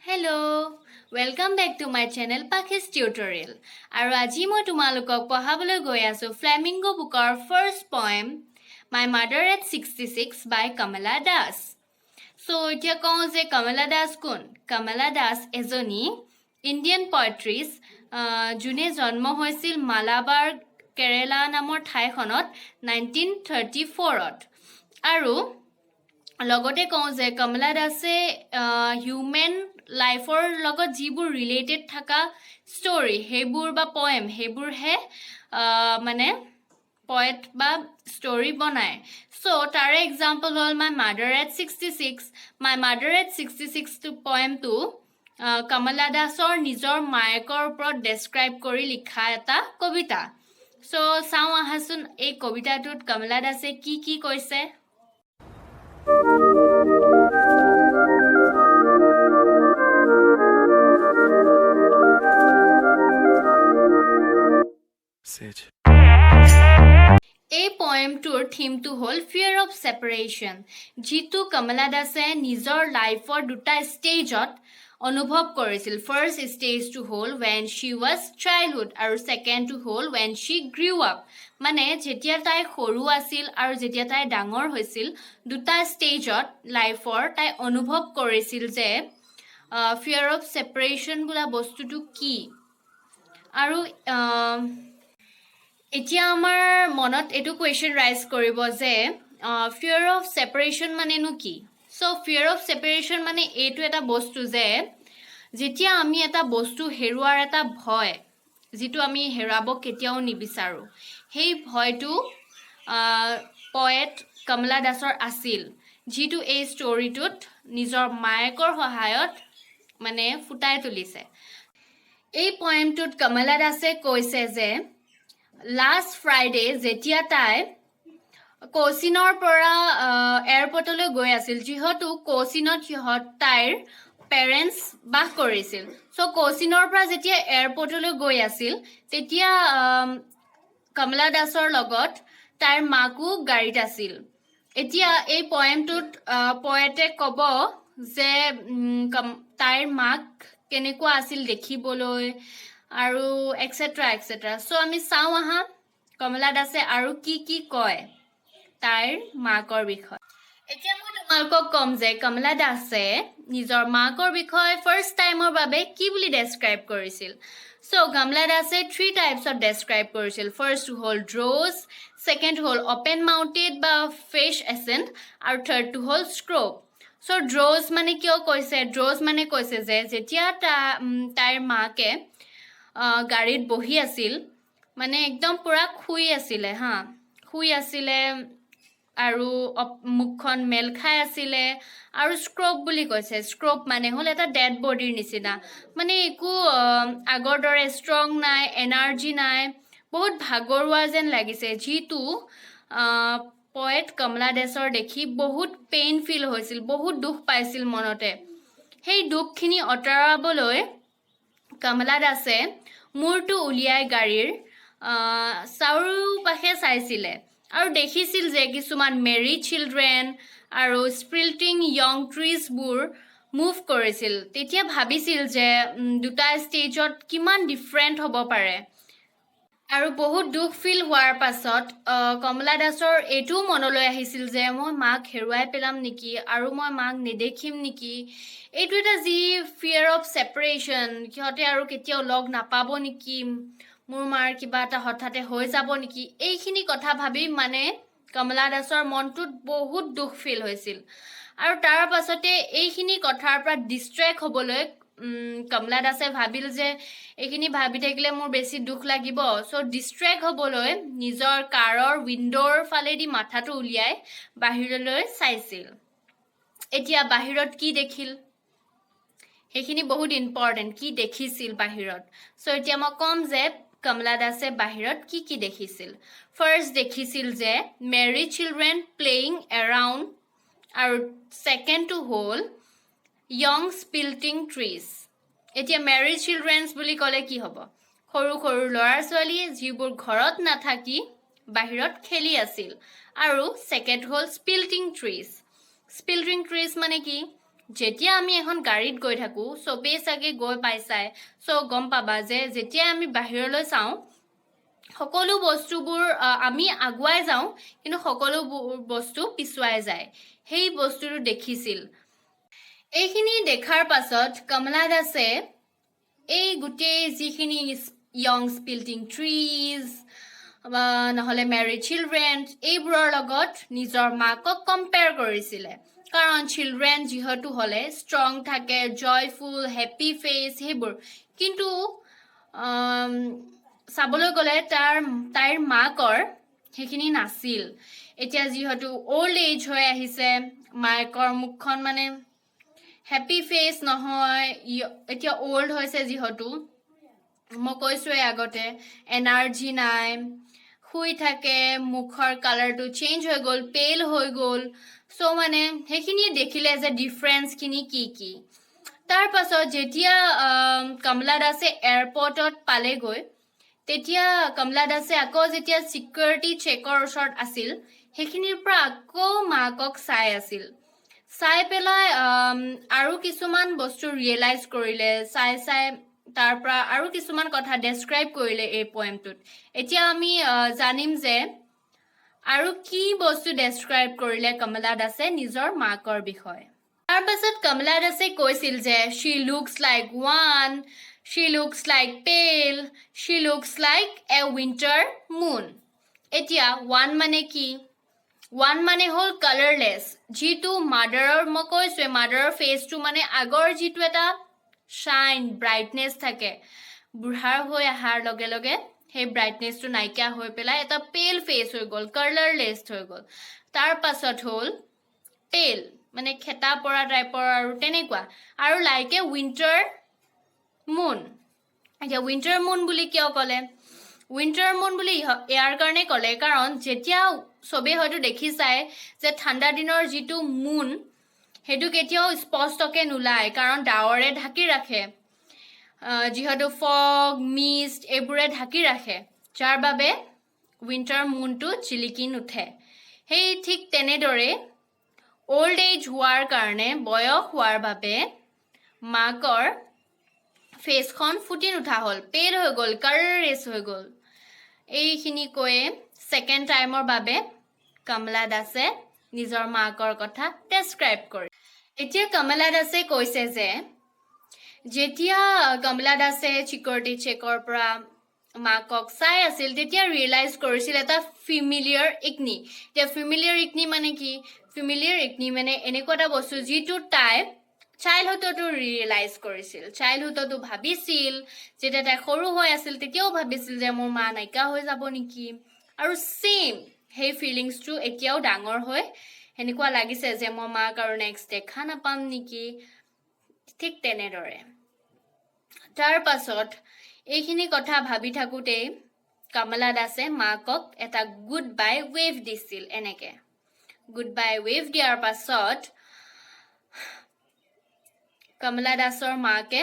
Hello, welcome back to my channel Pakis Tutorial. আৰু আজি মই তোমালোকক পঢ়াবলৈ গৈ আছো Flamingo bookৰ first poem My Mother at 66 by Kamala Das. So এতিয়া কওঁ যে Kamala Das কোন? Kamala Das এজনী ইণ্ডিয়ান পয়েট্ৰিছ যোনে জন্ম হৈছিল মালাবাৰ কেৰেলা নামৰ ঠাইখনত 1934ত আৰু লগতে কওঁ যে কমলা দাসে হিউমেন লাইফৰ লগত যিবোৰ ৰিলেটেড থকা ষ্টৰি সেইবোৰ বা পয়েম সেইবোৰহে মানে পয়েট বা ষ্টৰি বনায় চ' তাৰে এক্সাম্পল হ'ল মাই মাদাৰ এট 66টো পয়েমটো কমলা দাসৰ নিজৰ মায়েকৰ ওপৰত ডেছক্ৰাইব কৰি লিখা এটা কবিতা চ' চাওঁ আহাচোন এই কবিতাটোত কমলা দাসে কি কৈছে এই পয়েমটোৰ থিমটো হ'ল ফিয়াৰ অফ ছেপাৰেশ্যন যিটো কমলা দাসে নিজৰ লাইফৰ দুটা ষ্টেজত অনুভৱ কৰিছিল ফাৰ্ষ্ট ষ্টেজটো হ'ল ৱেন শ্বি ৱাজ চাইল্ডহুড আৰু ছেকেণ্ডটো হ'ল ৱেন শ্বি গ্ৰিউ আপ মানে যেতিয়া তাই সৰু আছিল আৰু যেতিয়া তাই ডাঙৰ হৈছিল দুটা ষ্টেজত লাইফৰ তাই অনুভৱ কৰিছিল যে ফিয়াৰ অফ ছেপাৰেশ্যন বোলা বস্তুটো কি আৰু এতিয়া আমাৰ মনত এইটো কুৱেশ্যন ৰাইজ কৰিব যে ফিয়াৰ অফ ছেপাৰেশ্যন মানেনো কি চ' ফিয়াৰ অফ ছেপাৰেশ্যন মানে এইটো এটা বস্তু যে যেতিয়া আমি এটা বস্তু হেৰুৱাৰ এটা ভয় যিটো আমি হেৰুৱাব কেতিয়াও নিবিচাৰোঁ সেই ভয়টো পয়েট কমলা দাসৰ আছিল যিটো এই ষ্টৰিটোত নিজৰ মায়েকৰ সহায়ত মানে ফুটাই তুলিছে এই পয়েমটোত কমলা দাসে কৈছে যে লাষ্ট ফ্ৰাইডে যেতিয়া তাই কোচিনৰ পৰা এয়াৰপৰ্টলৈ গৈ আছিল যিহেতু কোচিনত তাইৰ পেৰেণ্টছ বাস কৰিছিল চ' কোচিনৰ পৰা যেতিয়া এয়াৰপৰ্টলৈ গৈ আছিল তেতিয়া কমলা দাসৰ লগত তাইৰ মাকো গাড়ীত আছিল এতিয়া এই পয়েমটোত পয়েটে ক'ব যে তাইৰ মাক কেনেকুৱা আছিল দেখিবলৈ আৰু এক্সেট্ৰা চ' আমি চাওঁ আহা কমলা দাসে আৰু কি কয় তাইৰ মাকৰ বিষয়ে এতিয়া মই তোমালোকক ক'ম যে কমলা দাসে নিজৰ মাকৰ বিষয়ে ফাৰ্ষ্ট টাইমৰ বাবে কি বুলি ডেছক্ৰাইব কৰিছিল চ' কমলা দাসে 3 টাইপছত ডেছক্ৰাইব কৰিছিল ফাৰ্ষ্ট হ'ল ড্ৰ'জ ছেকেণ্ড হ'ল অপেন মাউথেড বা ফিছ এচেণ্ট আৰু থাৰ্ডটো হ'ল স্ক্ৰপ চ' ড্ৰ'জ মানে কিয় কৈছে ড্ৰ'জ মানে কৈছে যে যেতিয়া তাইৰ মাকে গাড়ীত বহি আছিল মানে একদম পুৰা শুই আছিলে আৰু মুখখন মেল খাই আছিলে আৰু স্ক্ৰপ বুলি কৈছে স্ক্ৰপ মানে হ'ল এটা ডেড বডিৰ নিচিনা মানে একো আগৰ দৰে ষ্ট্ৰং নাই এনাৰ্জি নাই বহুত ভাগৰুৱা যেন লাগিছে যিটো পয়েট কমলা দাসৰ দেখি বহুত পেইন ফিল হৈছিল বহুত দুখ পাইছিল মনতে সেই দুখখিনি আঁতৰাবলৈ কমলা দাসে মূৰটো উলিয়াই গাড়ীৰ চাৰিওপাশে চাইছিলে আৰু দেখিছিল যে কিছুমান মেৰি চিলড্ৰেন আৰু স্প্ৰিল্টিং য়ং ট্ৰিজবোৰ মুভ কৰিছিল তেতিয়া ভাবিছিল যে দুটা ষ্টেজত কিমান ডিফাৰেণ্ট হ'ব পাৰে আৰু বহুত দুখ ফিল হোৱাৰ পাছত কমলা দাসৰ এইটোও মনলৈ আহিছিল যে মই মাক হেৰুৱাই পেলাম নেকি আৰু মই মাক নেদেখিম নেকি এইটো এটা যি ফিয়াৰ অফ ছেপাৰেশ্যন সিহঁতে আৰু কেতিয়াও লগ নাপাব নেকি মোৰ মাৰ কিবা এটা হঠাতে হৈ যাব নেকি এইখিনি কথা ভাবি মানে কমলা দাসৰ মনটোত বহুত দুখ ফিল হৈছিল আৰু তাৰ পাছতে এইখিনি কথাৰ পৰা ডিষ্ট্ৰেক্ট হ'বলৈ কমলা দাসে ভাবিল যে এইখিনি ভাবি থাকিলে মোৰ বেছি দুখ লাগিব চ' ডিষ্ট্ৰেক্ট হ'বলৈ নিজৰ কাৰৰ উইণ্ডৰ ফালেদি মাথাটো উলিয়াই বাহিৰলৈ চাইছিল এতিয়া বাহিৰত কি দেখিল সেইখিনি বহুত ইম্পৰ্টেণ্ট কি দেখিছিল বাহিৰত চ' এতিয়া মই ক'ম যে কমলা দাসে বাহিৰত কি দেখিছিল ফাৰ্ষ্ট দেখিছিল যে মেৰি চিলড্ৰেন প্লেয়িং এৰাউণ্ড আৰু ছেকেণ্ডটো হ'ল য়ং স্পিল্টিং ট্ৰিজ এতিয়া মেৰি চিলড্ৰেনছ বুলি ক'লে কি হ'ব সৰু সৰু ল'ৰা ছোৱালী যিবোৰ ঘৰত নাথাকি বাহিৰত খেলি আছিল আৰু ছেকেণ্ড হ'ল স্পিল্টিং ট্ৰিজ মানে কি যেতিয়া আমি এখন গাড়ীত গৈ থাকোঁ চবেই চাগে গৈ পাইছাই চ' গম পাবা যে যেতিয়া আমি বাহিৰলৈ চাওঁ সকলো বস্তুবোৰ আমি আগুৱাই যাওঁ কিন্তু সকলো বস্তু পিছুৱাই যায় সেই বস্তুটো দেখিছিল এইখিনি দেখাৰ পাছত কমলা দাসে এই গোটেই যিখিনি য়ং স্পিল্টিং ট্ৰিজ নহ'লে মেৰিড চিলড্ৰেন এইবোৰৰ লগত নিজৰ মাকক কম্পেয়াৰ কৰিছিলে কাৰণ চিলড্ৰেন যিহেতু হ'লে ষ্ট্ৰং থাকে জয়ফুল হেপী ফেচ সেইবোৰ কিন্তু চাবলৈ গ'লে তাইৰ মাকৰ সেইখিনি নাছিল এতিয়া যিহেতু অল্ড এজ হৈ আহিছে মাকৰ মুখখন মানে হেপী ফেচ নহয় এতিয়া অল্ড হৈছে যিহেতু মই কৈছোঁৱে আগতে এনাৰ্জি নাই শুই থাকে মুখৰ কালাৰটো চেঞ্জ হৈ গ'ল পেল হৈ গ'ল চ' মানে সেইখিনিয়ে দেখিলে যে ডিফাৰেঞ্চখিনি কি তাৰ পাছত যেতিয়া কমলা দাসে এয়াৰপৰ্টত পালেগৈ তেতিয়া কমলা দাসে আকৌ যেতিয়া ছিকিউৰিটি চেকৰ ওচৰত আছিল সেইখিনিৰ পৰা আকৌ মাকক চাই আছিল চাই পেলাই আৰু কিছুমান বস্তু ৰিয়েলাইজ কৰিলে চাই তাৰ পৰা আৰু কিছুমান কথা ডেছক্ৰাইব কৰিলে এই পয়েমটোত এতিয়া আমি জানিম যে আৰু কি বস্তু ডেছক্ৰাইব কৰিলে কমলা দাসে নিজৰ মাকৰ বিষয়ে তাৰ পাছত কমলা দাসে কৈছিল যে শ্বি লুকছ লাইক ওৱান শ্বি লুকছ লাইক পেল শ্বি লুকছ লাইক এ উইণ্টাৰ মুন এতিয়া ওৱান মানে কি ওৱান মানে হ'ল কালাৰলেছ যিটো মাদাৰৰ মই কৈছোঁৱে মাদাৰৰ ফেচটো মানে আগৰ যিটো এটা শ্বাইন ব্ৰাইটনেছ থাকে বুঢ়াৰ হৈ অহাৰ লগে লগে সেই ব্ৰাইটনেছটো নাইকিয়া হৈ পেলাই এটা পেল ফেচ হৈ গ'ল কালাৰলেছ হৈ গ'ল তাৰ পাছত হ'ল পেল মানে খেতা পৰা টাইপৰ আৰু তেনেকুৱা আৰু লাইক এ উইণ্টাৰ মুন এতিয়া উইণ্টাৰ মুন বুলি কিয় ক'লে উইণ্টাৰ মুন বুলি ইয়াৰ কাৰণে ক'লে কাৰণ যেতিয়া চবেই হয়তো দেখিছাই যে ঠাণ্ডা দিনৰ যিটো মুন সেইটো কেতিয়াও স্পষ্টকৈ নোলায় কাৰণ ডাৱৰে ঢাকি ৰাখে যিহেতু ফগ মিষ্ট এইবোৰে ঢাকি ৰাখে যাৰ বাবে উইণ্টাৰ মুনটো জিলিকি নুঠে সেই ঠিক তেনেদৰে অল্ড এজ হোৱাৰ কাৰণে বয়স হোৱাৰ বাবে মাকৰ ফেচখন ফুটি নুঠা হ'ল পেল হৈ গ'ল কালাৰলেছ হৈ গ'ল এইখিনি কৈয়ে ছেকেণ্ড টাইমৰ বাবে কমলা দাসে নিজৰ মাকৰ কথা ডেছক্ৰাইব কৰে এতিয়া কমলা দাসে কৈছে যে যেতিয়া কমলা দাসে ছিকিউৰিটি চেকৰ পৰা মাকক চাই আছিল তেতিয়া ৰিয়েলাইজ কৰিছিল এটা ফেমিলিয়াৰ ইকনি এতিয়া ফেমিলিয়াৰ ইকনি মানে কি ফেমিলিয়াৰ ইকনি মানে এনেকুৱা এটা বস্তু যিটো তাই চাইল্ডহুডতো ৰিয়েলাইজ কৰিছিল চাইল্ডহুডতো ভাবিছিল যেতিয়া তাই সৰু হৈ আছিল তেতিয়াও ভাবিছিল যে মোৰ মা নাইকিয়া হৈ যাব নেকি আৰু ছেইম সেই ফিলিংছটো এতিয়াও ডাঙৰ হৈ সেনেকুৱা লাগিছে যে মই মাক আৰু নেক্সট দেখা নাপাম নেকি ঠিক তেনেদৰে তাৰ পাছত এইখিনি কথা ভাবি থাকোঁতেই কমলা দাসে মাকক এটা গুড বাই ৱেভ দিছিল এনেকৈ গুড বাই ৱেভ দিয়াৰ পাছত কমলা দাসৰ মাকে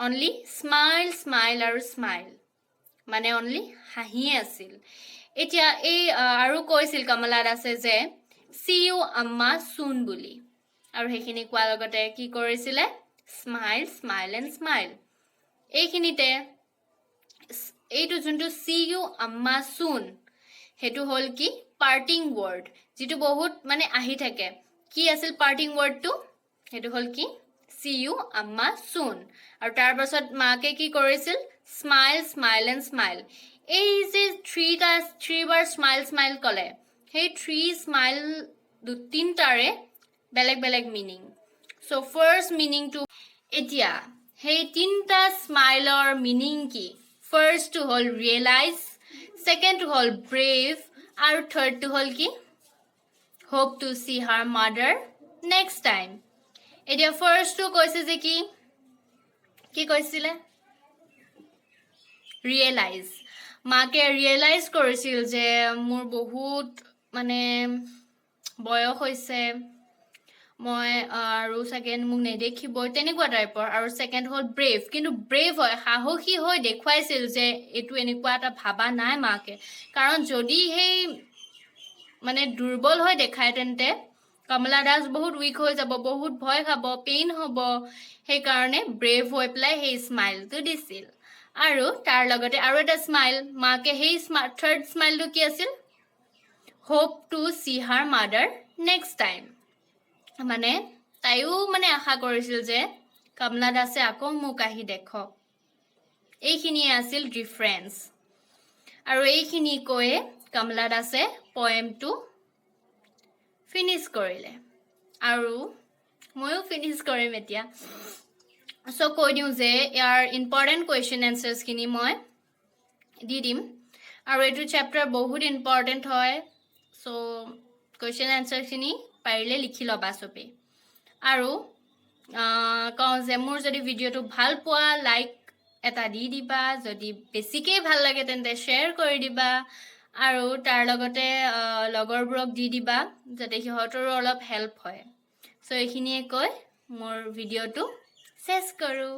অনলি স্মাইল আৰু স্মাইল মানে অনলি হাঁহিয়ে আছিল এতিয়া এই আৰু কৈছিল কমলা দাসে যে চি ইউ আম্মা চুন বুলি আৰু সেইখিনি কোৱাৰ লগতে কি কৰিছিলে স্মাইল এণ্ড স্মাইল এইখিনিতে এইটো যোনটো চি ইউ আম্মা চুন সেইটো হ'ল কি পাৰ্টিং ৱৰ্ড যিটো বহুত মানে আহি থাকে কি আছিল পাৰ্টিং ৱৰ্ডটো সেইটো হ'ল কি চি ইউ আম্মা চুন আৰু তাৰ পাছত মাকে কি কৰিছিল স্মাইল এণ্ড স্মাইল এই যে থ্ৰীবাৰ স্মাইল ক'লে সেই থ্ৰী স্মাইল তিনিটাৰে বেলেগ বেলেগ মিনিং চ' ফাৰ্ষ্ট মিনিংটো এতিয়া সেই তিনিটা স্মাইলৰ মিনিং কি ফাৰ্ষ্টটো হ'ল ৰিয়েলাইজ ছেকেণ্ডটো হ'ল ব্ৰেভ আৰু থাৰ্ডটো হ'ল কি hope to C her mother next time এতিয়া ফাৰ্ষ্টটো কৈছে যে কি কৈছিলে ৰিয়েলাইজ মাকে ৰিয়েলাইজ কৰিছিল যে মোৰ বহুত মানে বয়স হৈছে মই আৰু চাগে মোক নেদেখিবই তেনেকুৱা টাইপৰ আৰু ছেকেণ্ড হ'ল ব্ৰেভ কিন্তু ব্ৰেভ হয় সাহসী হৈ দেখুৱাইছিল যে এইটো এনেকুৱা এটা ভাবা নাই মাকে কাৰণ যদি সেই মানে দুৰ্বল হৈ দেখায় তেন্তে কমলা দাস বহুত উইক হৈ যাব, বহুত ভয় খাব, পেইন হ'ব, সেইকাৰণে ব্ৰেভ হৈ পেলাই সেই স্মাইলটো দিছিল। আৰু তাৰ লগতে আৰু এটা স্মাইল, মাকে সেই থাৰ্ড স্মাইলটো কি আছিল? Hope to C her mother next time. মানে তাইও মানে আশা কৰিছিল যে কমলা দাসে আকৌ মোক আহি দেখক। এইখিনিয়ে আছিল ডিফাৰেঞ্চ। আৰু এইখিনি কৈয়ে কমলা দাসে পয়েমটো ফিনিছ কৰিলে। আৰু ময়ো ফিনিছ কৰিম এতিয়া। চ' কৈ দিওঁ যে ইয়াৰ ইম্পৰ্টেণ্ট কুৱেশ্যন এনচাৰ্ছখিনি মই দি দিম। আৰু এইটো চেপ্টাৰ বহুত ইম্পৰ্টেণ্ট হয়। চ' কুৱেশ্যন এনচাৰখিনি পাৰিলে লিখি ল'বা চবেই। আৰু কওঁ যে মোৰ যদি ভিডিঅ'টো ভাল পোৱা লাইক এটা দি দিবা, যদি বেছিকৈ ভাল লাগে তেন্তে শ্বেয়াৰ কৰি দিবা, আৰু তাৰ লগতে লগৰবোৰক দি দিবা যাতে সিহঁতৰো অলপ হেল্প হয়। চ' এইখিনিয়ে কৈ মোৰ ভিডিঅ'টো চেছ কৰোঁ।